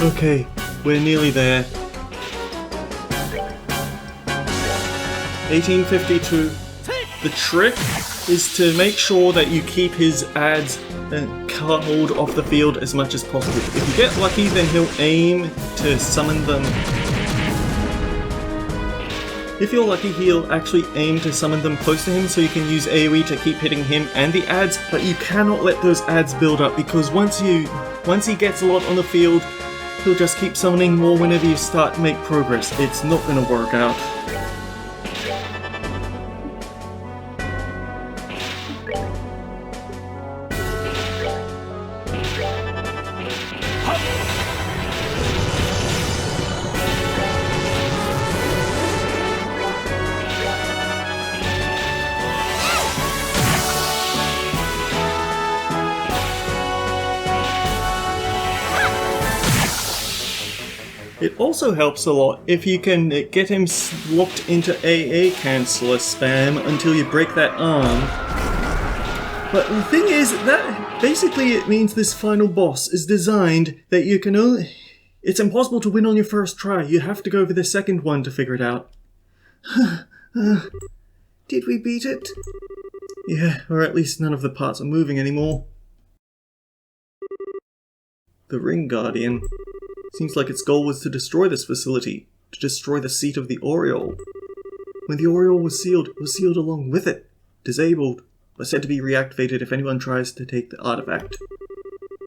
Okay, we're nearly there. 1852. The trick is to make sure that you keep his ads culled off the field as much as possible. If you get lucky, then he'll aim to summon them. If you're lucky, he'll actually aim to summon them close to him so you can use AoE to keep hitting him and the ads, but you cannot let those ads build up because once he gets a lot on the field, he'll just keep summoning more whenever you start to make progress. It's not going to work out. It also helps a lot if you can get him locked into AA canceller spam until you break that arm. But the thing is that basically it means this final boss is designed that you can only... It's impossible to win on your first try. You have to go for the second one to figure it out. Did we beat it? Yeah, or at least none of the parts are moving anymore. The Ring Guardian. Seems like its goal was to destroy this facility, to destroy the seat of the Aureole. When the Aureole was sealed, it was sealed along with it, disabled, but said to be reactivated if anyone tries to take the artifact.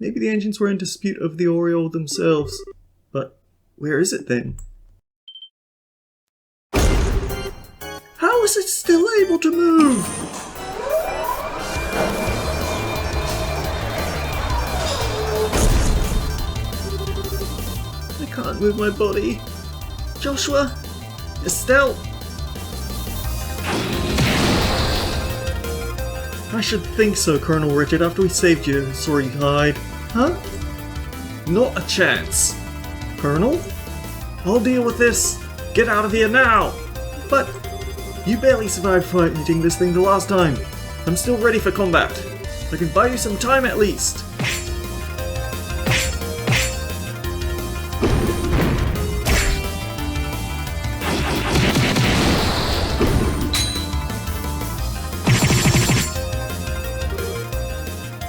Maybe the ancients were in dispute over the Aureole themselves, but where is it then? How is it still able to move? I can't move my body. Joshua? Estelle? I should think so, Colonel Richard, after we saved you, sorry hide. Huh? Not a chance. Colonel? I'll deal with this. Get out of here now! But you barely survived fighting this thing the last time. I'm still ready for combat. I can buy you some time at least.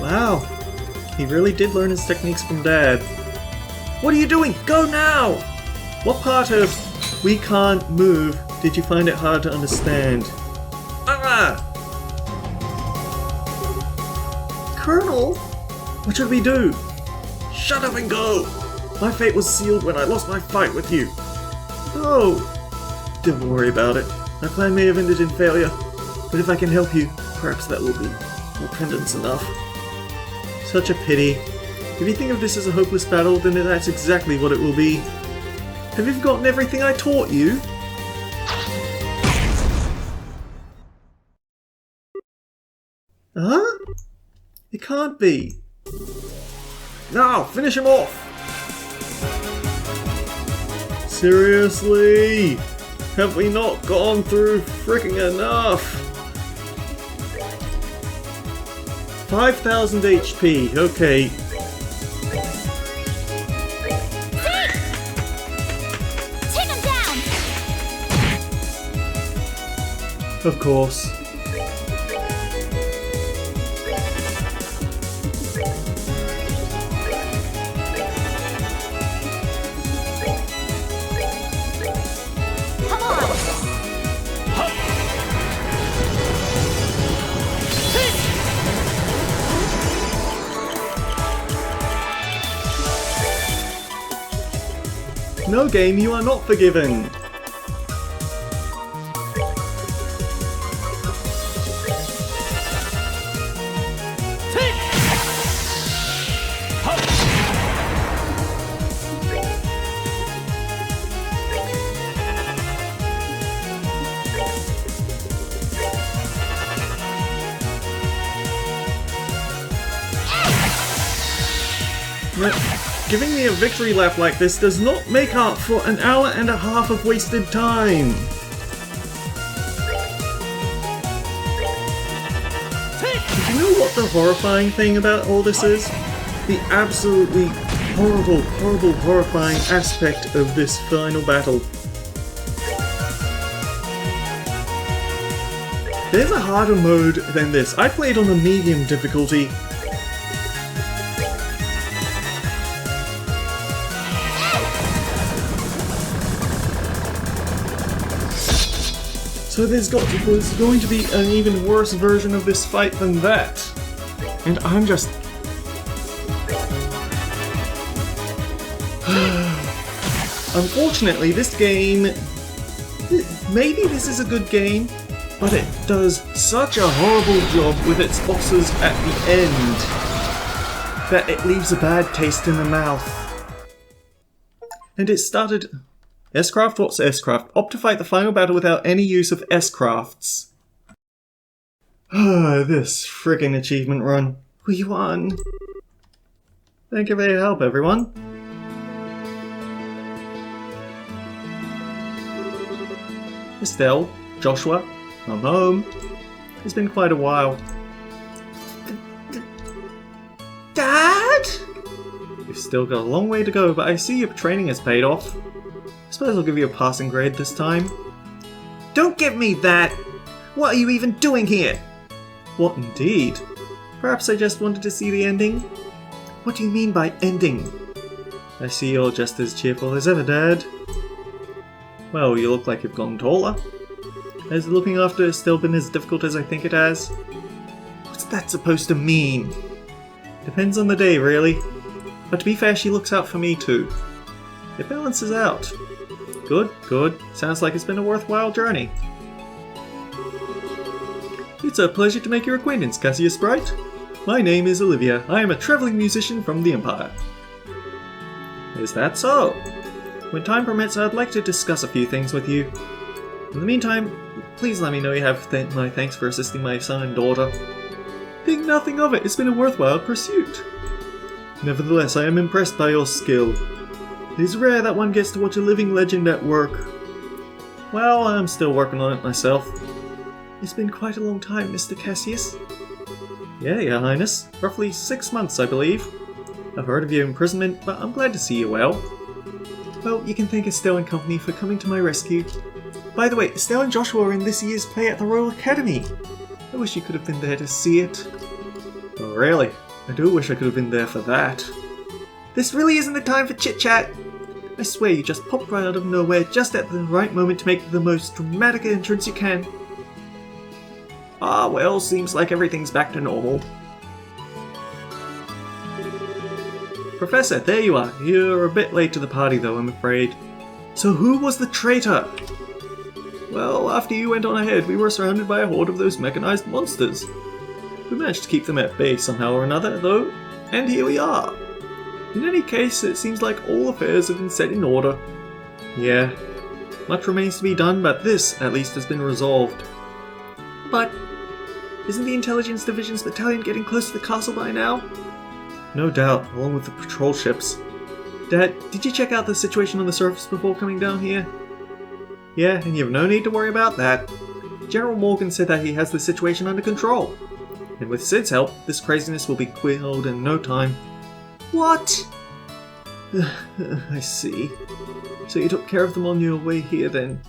Wow, he really did learn his techniques from Dad. What are you doing? Go now! What part of "we can't move" did you find it hard to understand? Ah! Colonel? What should we do? Shut up and go! My fate was sealed when I lost my fight with you. Oh! Don't worry about it. My plan may have ended in failure, but if I can help you, perhaps that will be repentance enough. Such a pity. If you think of this as a hopeless battle, then that's exactly what it will be. Have you forgotten everything I taught you? Huh? It can't be. Now, finish him off! Seriously? Have we not gone through fricking enough? 5,000 HP, okay. Take him down! Of course. Come on! No game, you are not forgiven! Giving me a victory lap like this does not make up for an hour and a half of wasted time. Do you know what the horrifying thing about all this is? The absolutely horrible, horrible, horrifying aspect of this final battle. There's a harder mode than this. I played on a medium difficulty. So there's going to be an even worse version of this fight than that. And I'm just... Unfortunately, this game... Maybe this is a good game, but it does such a horrible job with its bosses at the end that it leaves a bad taste in the mouth. And it started... S-Craft? What's S-Craft? Opt to fight the final battle without any use of S-Crafts. This friggin' achievement run. We won! Thank you for your help, everyone. Estelle, Joshua, I'm home. It's been quite a while. Dad? You've still got a long way to go, but I see your training has paid off. I suppose I'll give you a passing grade this time. Don't give me that! What are you even doing here? What indeed? Perhaps I just wanted to see the ending? What do you mean by ending? I see you're just as cheerful as ever, Dad. Well, you look like you've gotten taller. Has looking after still been as difficult as I think it has? What's that supposed to mean? Depends on the day, really. But to be fair, she looks out for me too. It balances out. Good, good. Sounds like it's been a worthwhile journey. It's a pleasure to make your acquaintance, Cassius Bright. My name is Olivia. I am a traveling musician from the Empire. Is that so? When time permits, I'd like to discuss a few things with you. In the meantime, please let me know you have my thanks for assisting my son and daughter. Think nothing of it. It's been a worthwhile pursuit. Nevertheless, I am impressed by your skill. It is rare that one gets to watch a living legend at work. Well, I'm still working on it myself. It's been quite a long time, Mr. Cassius. Yeah, Your Highness. Roughly 6 months, I believe. I've heard of your imprisonment, but I'm glad to see you well. Well, you can thank Estelle and company for coming to my rescue. By the way, Estelle and Joshua are in this year's play at the Royal Academy. I wish you could have been there to see it. Oh, really? I do wish I could have been there for that. This really isn't the time for chit-chat. I swear you just popped right out of nowhere just at the right moment to make the most dramatic entrance you can. Ah, well, seems like everything's back to normal. Professor, there you are. You're a bit late to the party though, I'm afraid. So who was the traitor? Well, after you went on ahead, we were surrounded by a horde of those mechanized monsters. We managed to keep them at bay somehow or another, though, and here we are. In any case, it seems like all affairs have been set in order. Yeah, much remains to be done, but this, at least, has been resolved. But isn't the Intelligence Division's battalion getting close to the castle by now? No doubt, along with the patrol ships. Dad, did you check out the situation on the surface before coming down here? Yeah, and you have no need to worry about that. General Morgan said that he has the situation under control. And with Sid's help, this craziness will be quelled in no time. What? I see. So you took care of them on your way here then?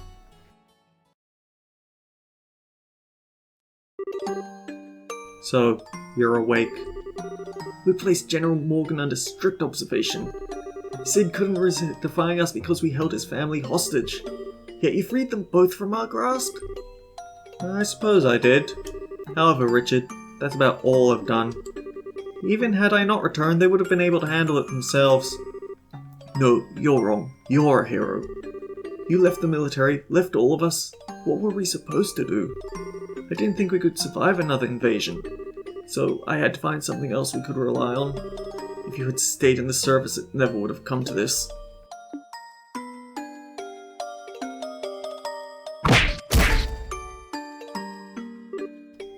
So, you're awake. We placed General Morgan under strict observation. Sid couldn't resist defying us because we held his family hostage. Yet you freed them both from our grasp? I suppose I did. However, Richard, that's about all I've done. Even had I not returned, they would have been able to handle it themselves. No, you're wrong. You're a hero. You left the military, left all of us. What were we supposed to do? I didn't think we could survive another invasion. So I had to find something else we could rely on. If you had stayed in the service, it never would have come to this.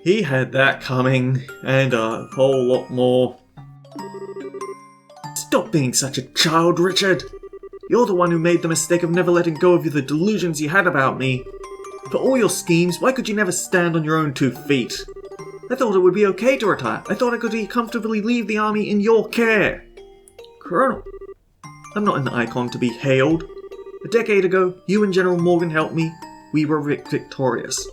He had that coming, and a whole lot more. Stop being such a child, Richard! You're the one who made the mistake of never letting go of the delusions you had about me. For all your schemes, why could you never stand on your own 2 feet? I thought it would be okay to retire. I thought I could comfortably leave the army in your care. Colonel, I'm not an icon to be hailed. A decade ago, you and General Morgan helped me. We were victorious.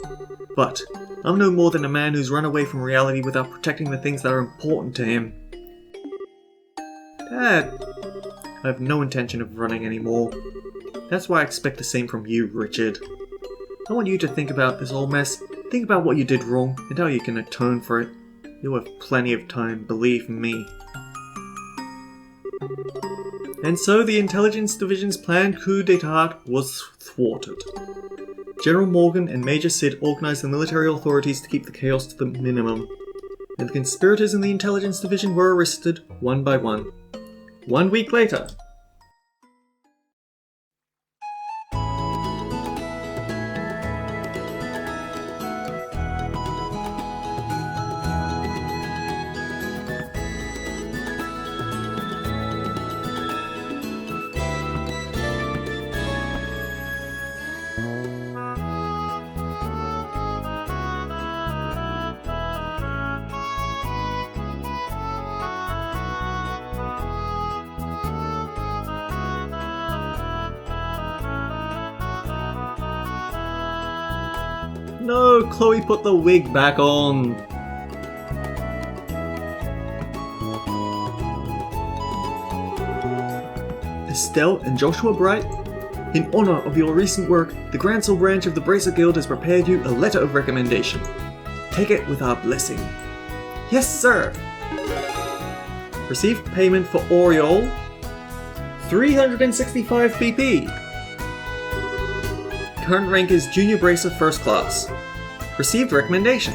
But I'm no more than a man who's run away from reality without protecting the things that are important to him. Dad, I have no intention of running anymore. That's why I expect the same from you, Richard. I want you to think about this whole mess. Think about what you did wrong and how you can atone for it. You'll have plenty of time, believe me. And so the Intelligence Division's planned coup d'etat was thwarted. General Morgan and Major Sid organized the military authorities to keep the chaos to the minimum, and the conspirators in the Intelligence Division were arrested one by one. 1 week later. No, Chloe put the wig back on. Estelle and Joshua Bright, in honor of your recent work, the Gransel branch of the Bracer Guild has prepared you a letter of recommendation. Take it with our blessing. Yes, sir! Received payment for Oriole, 365 BP. Current rank is Junior Bracer First Class. Received recommendation.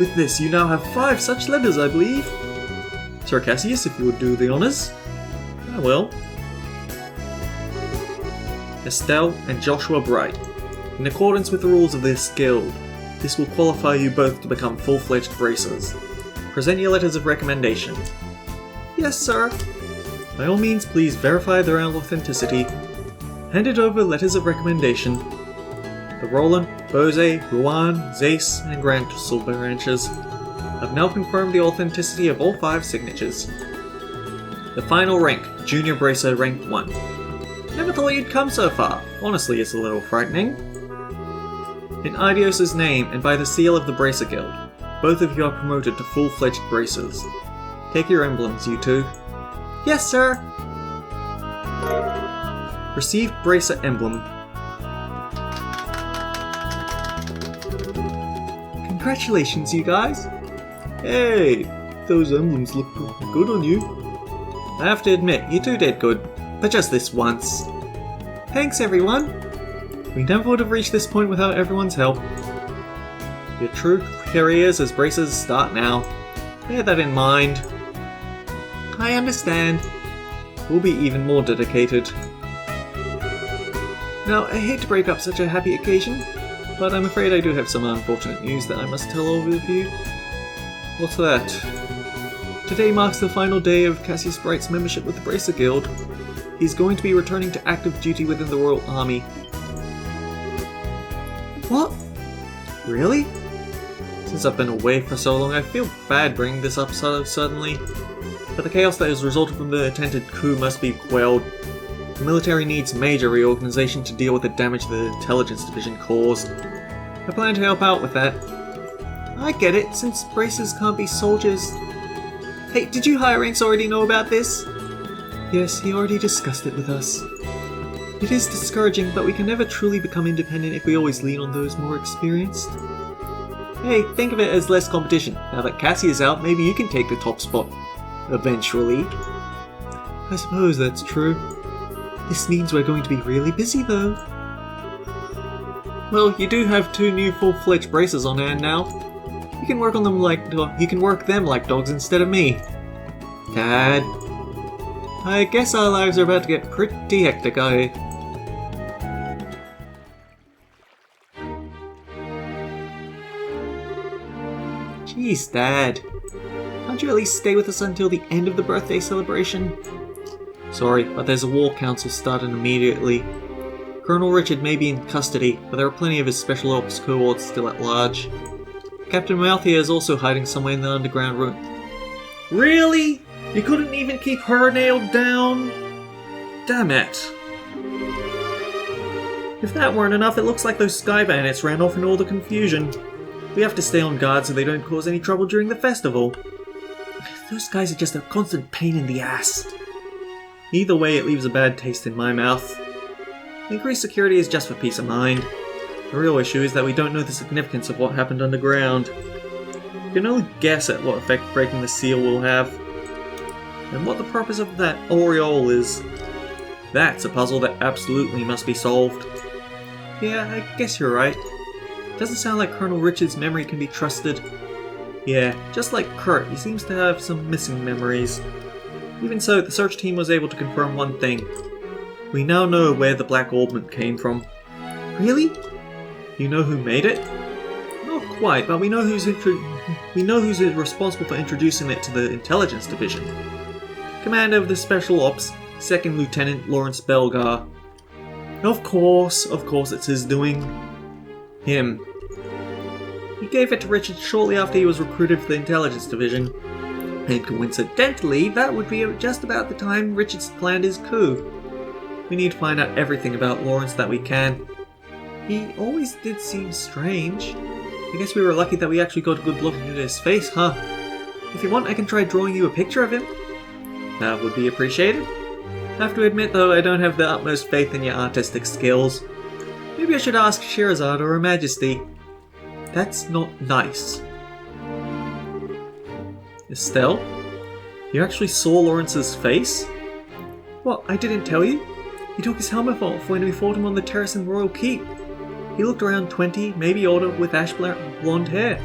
With this, you now have 5 such letters, I believe. Sir Cassius, if you would do the honors. I will. Estelle and Joshua Bright. In accordance with the rules of this guild, this will qualify you both to become full-fledged bracers. Present your letters of recommendation. Yes, sir. By all means, please verify their authenticity. Handed over letters of recommendation. The Roland, Bose, Ruan, Zace, and Gransel branches have now confirmed the authenticity of all 5 signatures. The final rank, Junior Bracer Rank 1. Never thought you'd come so far. Honestly, it's a little frightening. In Idios' name and by the seal of the Bracer Guild, both of you are promoted to full-fledged bracers. Take your emblems, you two. Yes, sir! Received Bracer Emblem. Congratulations, you guys! Hey, those emblems look pretty good on you. I have to admit, you two did good, but just this once. Thanks, everyone! We never would have reached this point without everyone's help. Your true careers as bracers start now. Bear that in mind. I understand. We'll be even more dedicated. Now, I hate to break up such a happy occasion, but I'm afraid I do have some unfortunate news that I must tell all of you. What's that? Today marks the final day of Cassius Bright's membership with the Bracer Guild. He's going to be returning to active duty within the Royal Army. What? Really? Since I've been away for so long, I feel bad bringing this up so suddenly. But the chaos that has resulted from the attempted coup must be quelled. The military needs major reorganization to deal with the damage the Intelligence Division caused. I plan to help out with that. I get it, since bracers can't be soldiers. Hey, did you High-Ranks already know about this? Yes, he already discussed it with us. It is discouraging, but we can never truly become independent if we always lean on those more experienced. Hey, think of it as less competition. Now that Cassie is out, maybe you can take the top spot. Eventually. I suppose that's true. This means we're going to be really busy, though. Well, you do have 2 new full-fledged bracers on hand now. You can work them like dogs instead of me. Dad. I guess our lives are about to get pretty hectic, Jeez, Dad. Can't you at least stay with us until the end of the birthday celebration? Sorry, but there's a war council starting immediately. Colonel Richard may be in custody, but there are plenty of his special ops cohorts still at large. Captain Malthea is also hiding somewhere in the underground room. Really? You couldn't even keep her nailed down? Damn it! If that weren't enough, it looks like those sky bandits ran off in all the confusion. We have to stay on guard so they don't cause any trouble during the festival. Those guys are just a constant pain in the ass. Either way, it leaves a bad taste in my mouth. Increased security is just for peace of mind. The real issue is that we don't know the significance of what happened underground. We can only guess at what effect breaking the seal will have, and what the purpose of that aureole is. That's a puzzle that absolutely must be solved. Yeah, I guess you're right. Doesn't sound like Colonel Richard's memory can be trusted. Yeah, just like Kurt, he seems to have some missing memories. Even so, the search team was able to confirm one thing. We now know where the black orbment came from. Really? You know who made it? Not quite, but we know who's responsible for introducing it to the Intelligence Division. Commander of the Special Ops, 2nd Lieutenant Lawrence Belgar. Of course it's his doing. Him. He gave it to Richard shortly after he was recruited for the Intelligence Division. And coincidentally, that would be just about the time Richard's planned his coup. We need to find out everything about Lawrence that we can. He always did seem strange. I guess we were lucky that we actually got a good look into his face, huh? If you want, I can try drawing you a picture of him. That would be appreciated. I have to admit though, I don't have the utmost faith in your artistic skills. Maybe I should ask Scheherazade or Her Majesty. That's not nice. Estelle? You actually saw Lawrence's face? What, I didn't tell you? He took his helmet off when we fought him on the terrace in Royal Keep. He looked around 20, maybe older, with ash blonde hair.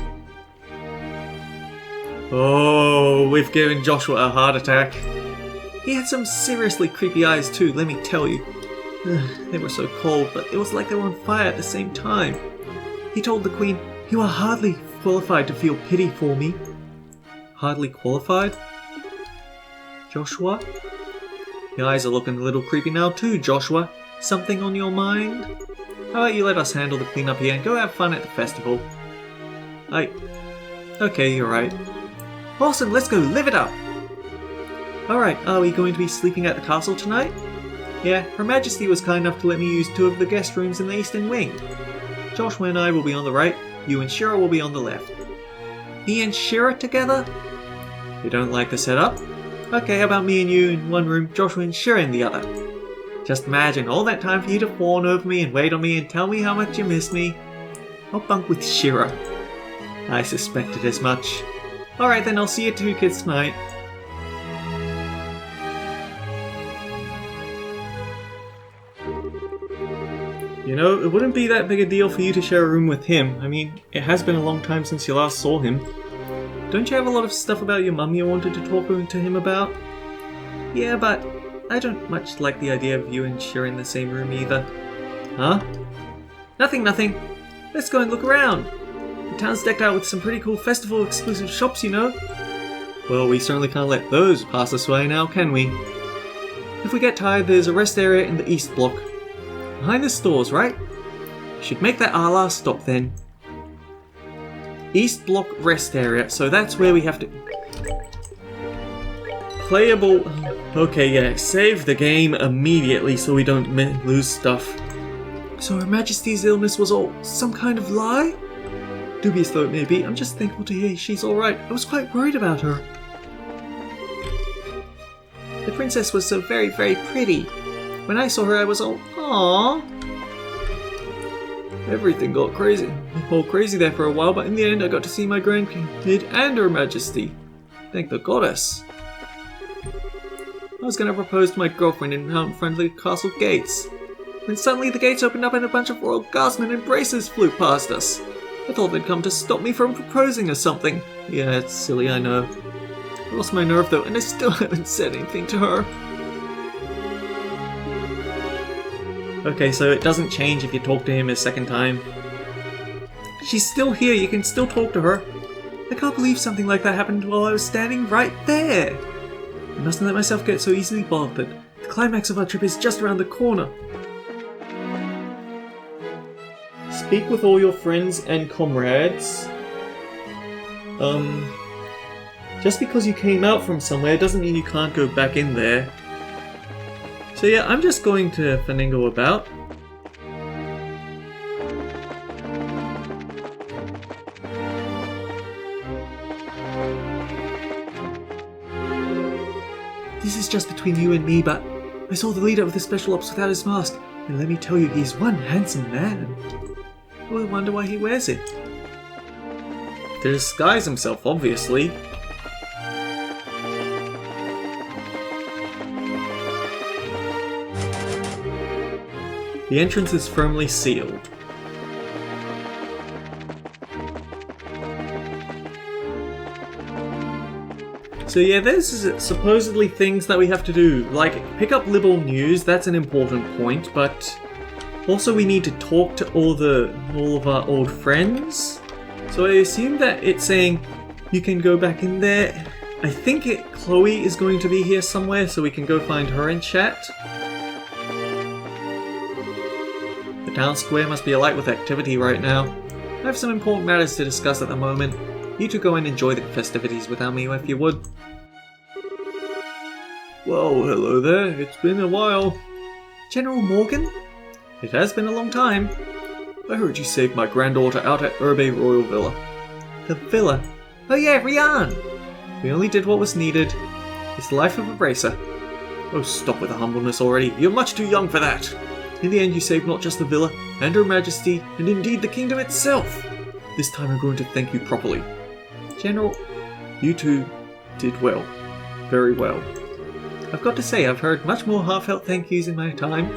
Oh, we've given Joshua a heart attack. He had some seriously creepy eyes too, let me tell you. They were so cold, but it was like they were on fire at the same time. He told the Queen, "You are hardly qualified to feel pity for me." Hardly qualified? Joshua? Your eyes are looking a little creepy now too, Joshua. Something on your mind? How about you let us handle the cleanup here and go have fun at the festival? Okay, you're right. Awesome, let's go live it up! Alright, are we going to be sleeping at the castle tonight? Yeah, Her Majesty was kind enough to let me use 2 of the guest rooms in the eastern wing. Joshua and I will be on the right, you and Shira will be on the left. Me and Shira together? You don't like the setup? Okay, how about me and you in one room, Joshua and Shira in the other? Just imagine all that time for you to fawn over me and wait on me and tell me how much you miss me. I'll bunk with Shira. I suspected as much. Alright then, I'll see you 2 kids tonight. You know, it wouldn't be that big a deal for you to share a room with him. I mean, it has been a long time since you last saw him. Don't you have a lot of stuff about your mum you wanted to talk to him about? Yeah, but I don't much like the idea of you and Shira in the same room either. Huh? Nothing. Let's go and look around. The town's decked out with some pretty cool festival-exclusive shops, you know. Well, we certainly can't let those pass us by now, can we? If we get tired, there's a rest area in the east block. Behind the stores, right? Should make that our last stop then. East block rest area, so that's where we have to... Playable... Okay, yeah, save the game immediately so we don't lose stuff. So Her Majesty's illness was all some kind of lie? Dubious though it may be, I'm just thankful to hear she's alright. I was quite worried about her. The princess was so very, very pretty. When I saw her, I was all, aww. Everything got crazy. All crazy there for a while, but in the end I got to see my grandkid and Her Majesty. Thank the goddess. I was going to propose to my girlfriend out in front of the castle gates. When suddenly the gates opened up and a bunch of royal guardsmen in braces flew past us. I thought they'd come to stop me from proposing or something. Yeah, it's silly, I know. I lost my nerve though, and I still haven't said anything to her. Okay, so it doesn't change if you talk to him a second time. She's still here, you can still talk to her. I can't believe something like that happened while I was standing right there. I mustn't let myself get so easily bothered. The climax of our trip is just around the corner. Speak with all your friends and comrades. Just because you came out from somewhere doesn't mean you can't go back in there. So yeah, I'm just going to finagle about. This is just between you and me, but I saw the leader of the special ops without his mask, and let me tell you, he's one handsome man. I wonder why he wears it. To disguise himself, obviously. The entrance is firmly sealed. So yeah, there's supposedly things that we have to do, like pick up Liberl news, that's an important point, but also we need to talk to all of our old friends. So I assume that it's saying you can go back in there. I think Chloe is going to be here somewhere, so we can go find her and chat. The town square must be alight with activity right now. I have some important matters to discuss at the moment. You two go and enjoy the festivities without me if you would. Well, hello there. It's been a while. General Morgan? It has been a long time. I heard you saved my granddaughter out at Urbe Royal Villa. The villa? Oh yeah, Rian! We only did what was needed. It's the life of a racer. Oh, stop with the humbleness already. You're much too young for that. In the end, you saved not just the villa, and Her Majesty, and indeed the kingdom itself. This time I'm going to thank you properly. General, you two did well. Very well. I've got to say, I've heard much more heartfelt thank yous in my time.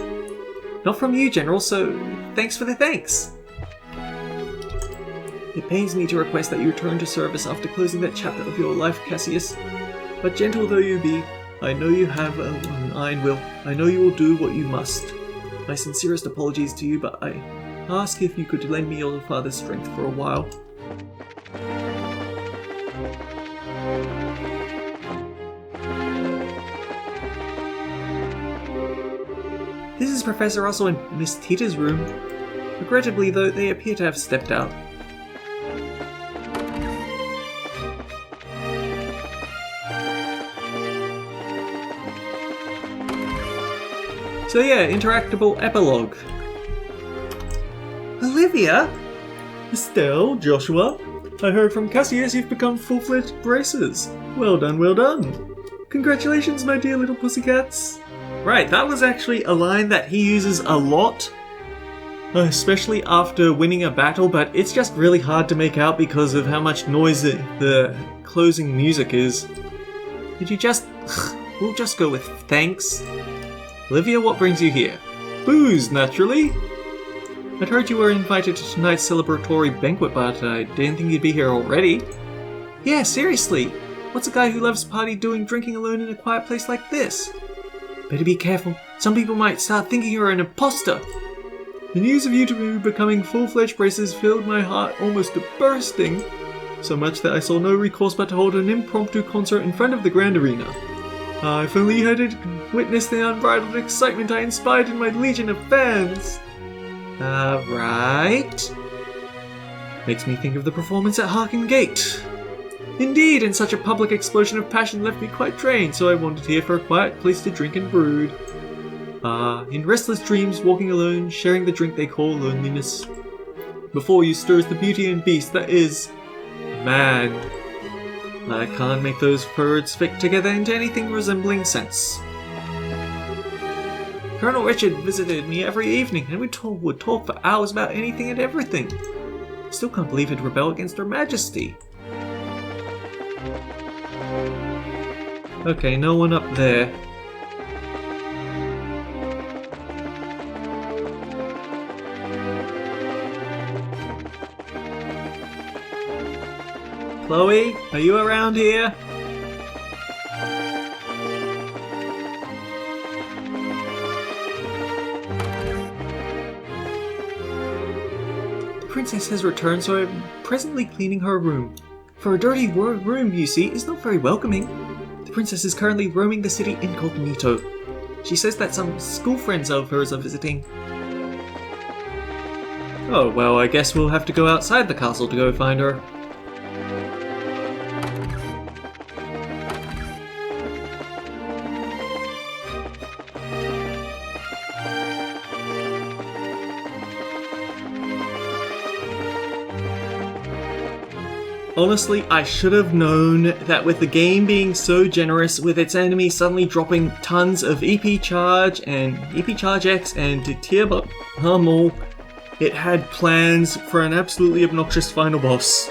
Not from you, General, so thanks for the thanks. It pains me to request that you return to service after closing that chapter of your life, Cassius. But gentle though you be, I know you have an iron will. I know you will do what you must. My sincerest apologies to you, but I ask if you could lend me your father's strength for a while. This is Professor Russell and Miss Tita's room. Regrettably, though, they appear to have stepped out. So yeah, interactable epilogue. Olivia? Estelle, Joshua, I heard from Cassius you've become full-fledged bracers. Well done, well done. Congratulations, my dear little pussycats. Right, that was actually a line that he uses a lot, especially after winning a battle, but it's just really hard to make out because of how much noise the closing music is. Did you just... We'll just go with thanks. Olivia, what brings you here? Booze, naturally. I'd heard you were invited to tonight's celebratory banquet, but I didn't think you'd be here already. Yeah, seriously. What's a guy who loves party doing drinking alone in a quiet place like this? Better be careful. Some people might start thinking you're an imposter. The news of you two becoming full-fledged bracers filled my heart almost to bursting. So much that I saw no recourse but to hold an impromptu concert in front of the Grand Arena. If only you had witnessed the unbridled excitement I inspired in my legion of fans. Right. Makes me think of the performance at Harkin Gate. Indeed, and such a public explosion of passion left me quite drained, so I wandered here for a quiet place to drink and brood. In restless dreams, walking alone, sharing the drink they call loneliness. Before you stirs the beauty and beast that is... man. I can't make those words fit together into anything resembling sense. Colonel Richard visited me every evening, and we would talk for hours about anything and everything. I still can't believe he'd rebel against Her Majesty. Okay, no one up there. Chloe, are you around here? The princess has returned, so I'm presently cleaning her room. For a dirty room, you see, is not very welcoming. The princess is currently roaming the city incognito. She says that some school friends of hers are visiting. Oh, well, I guess we'll have to go outside the castle to go find her. Honestly, I should have known that with the game being so generous, with its enemies suddenly dropping tons of EP Charge and EP Charge X and Tier Hummel, it had plans for an absolutely obnoxious final boss.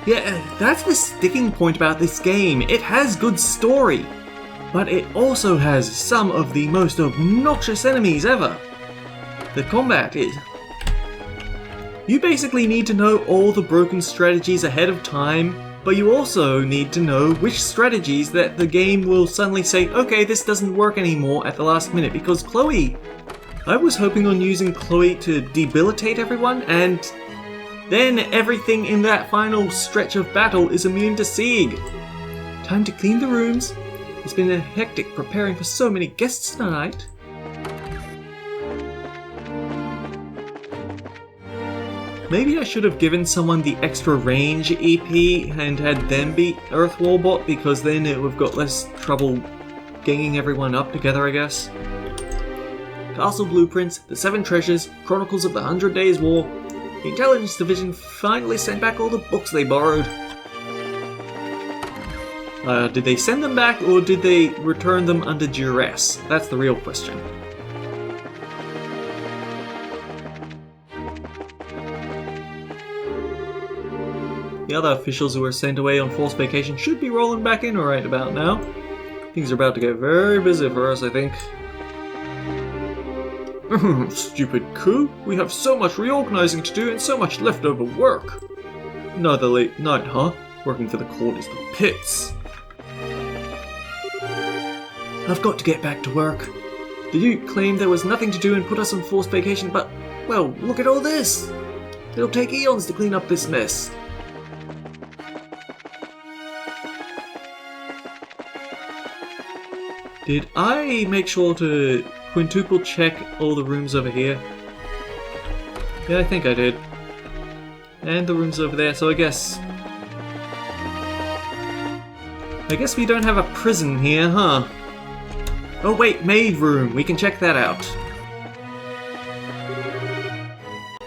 Yeah, that's the sticking point about this game. It has good story, but it also has some of the most obnoxious enemies ever. The combat is... You basically need to know all the broken strategies ahead of time, but you also need to know which strategies that the game will suddenly say, okay, this doesn't work anymore at the last minute, because Chloe... I was hoping on using Chloe to debilitate everyone, and then everything in that final stretch of battle is immune to Sieg. Time to clean the rooms. It's been a hectic preparing for so many guests tonight. Maybe I should have given someone the extra range EP and had them beat Earth Warbot, because then it would have got less trouble ganging everyone up together, I guess. Castle Blueprints, the 7 Treasures, Chronicles of the 100 Days War. The Intelligence Division finally sent back all the books they borrowed. Did they send them back, or did they return them under duress? That's the real question. The other officials who were sent away on forced vacation should be rolling back in right about now. Things are about to get very busy for us, I think. Stupid coup. We have so much reorganizing to do and so much leftover work. Another late night, huh? Working for the court is the pits. I've got to get back to work. The Duke claimed there was nothing to do and put us on forced vacation, but, well, look at all this. It'll take eons to clean up this mess. Did I make sure to quintuple check all the rooms over here? Yeah, I think I did. And the rooms over there, so I guess we don't have a prison here, huh? Oh wait, maid room, we can check that out.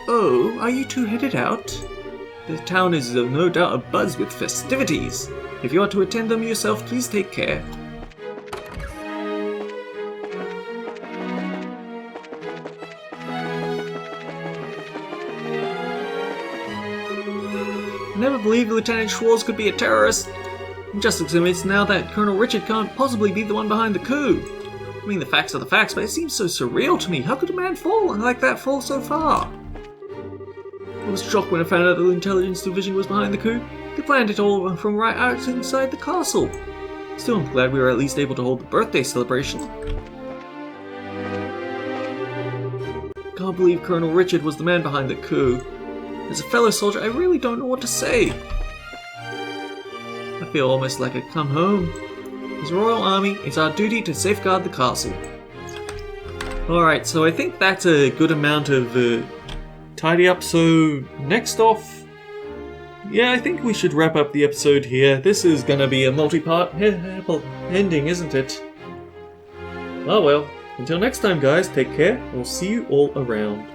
Oh, are you two headed out? The town is no doubt abuzz with festivities. If you are to attend them yourself, please take care. I never believed Lieutenant Schwartz could be a terrorist. I'm just convinced now that Colonel Richard can't possibly be the one behind the coup. I mean, the facts are the facts, but it seems so surreal to me. How could a man fall and like that fall so far? I was shocked when I found out that the Intelligence Division was behind the coup. They planned it all from right out inside the castle. Still, I'm glad we were at least able to hold the birthday celebration. Can't believe Colonel Richard was the man behind the coup. As a fellow soldier, I really don't know what to say. I feel almost like I've come home. As a Royal Army, it's our duty to safeguard the castle. Alright, so I think that's a good amount of tidy up. So next off, yeah, I think we should wrap up the episode here. This is gonna be a multi-part ending, isn't it? Oh well, until next time guys, take care, we'll see you all around.